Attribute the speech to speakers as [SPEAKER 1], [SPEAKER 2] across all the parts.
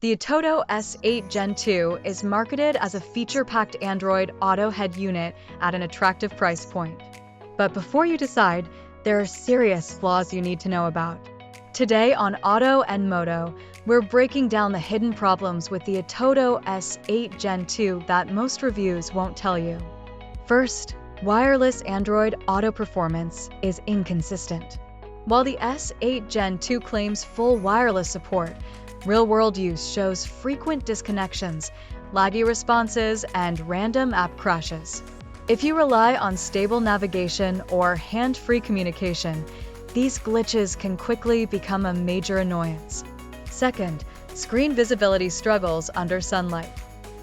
[SPEAKER 1] The Atoto S8 Gen 2 is marketed as a feature-packed Android Auto head unit at an attractive price point. But before you decide, there are serious flaws you need to know about. Today on Auto and Moto, we're breaking down the hidden problems with the Atoto S8 Gen 2 that most reviews won't tell you. First, wireless Android Auto performance is inconsistent. While the S8 Gen 2 claims full wireless support, real-world use shows frequent disconnections, laggy responses, and random app crashes. If you rely on stable navigation or hand-free communication, these glitches can quickly become a major annoyance. Second, screen visibility struggles under sunlight.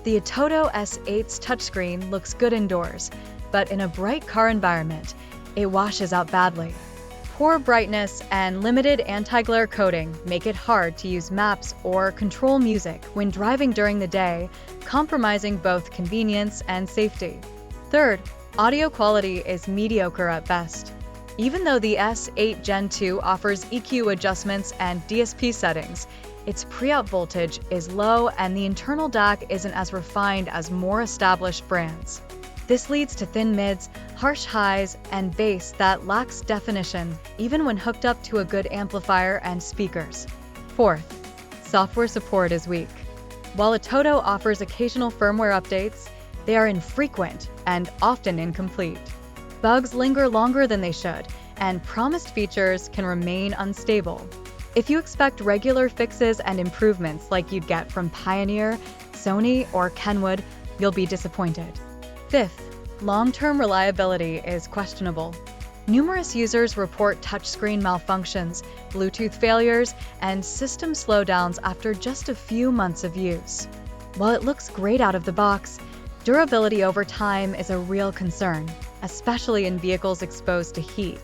[SPEAKER 1] The Atoto S8's touchscreen looks good indoors, but in a bright car environment, it washes out badly. Poor brightness and limited anti-glare coating make it hard to use maps or control music when driving during the day, compromising both convenience and safety. Third, audio quality is mediocre at best. Even though the S8 Gen 2 offers EQ adjustments and DSP settings, its pre-out voltage is low and the internal DAC isn't as refined as more established brands. This leads to thin mids, harsh highs, and bass that lacks definition, even when hooked up to a good amplifier and speakers. Fourth, software support is weak. While Atoto offers occasional firmware updates, they are infrequent and often incomplete. Bugs linger longer than they should, and promised features can remain unstable. If you expect regular fixes and improvements like you'd get from Pioneer, Sony, or Kenwood, you'll be disappointed. Fifth, long-term reliability is questionable. Numerous users report touchscreen malfunctions, Bluetooth failures, and system slowdowns after just a few months of use. While it looks great out of the box, durability over time is a real concern, especially in vehicles exposed to heat,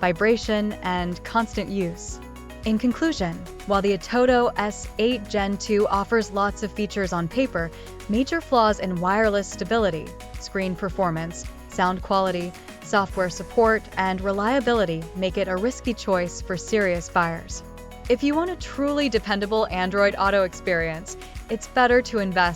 [SPEAKER 1] vibration, and constant use. In conclusion, while the Atoto S8 Gen 2 offers lots of features on paper, major flaws in wireless stability, screen performance, sound quality, software support, and reliability make it a risky choice for serious buyers. If you want a truly dependable Android Auto experience, it's better to invest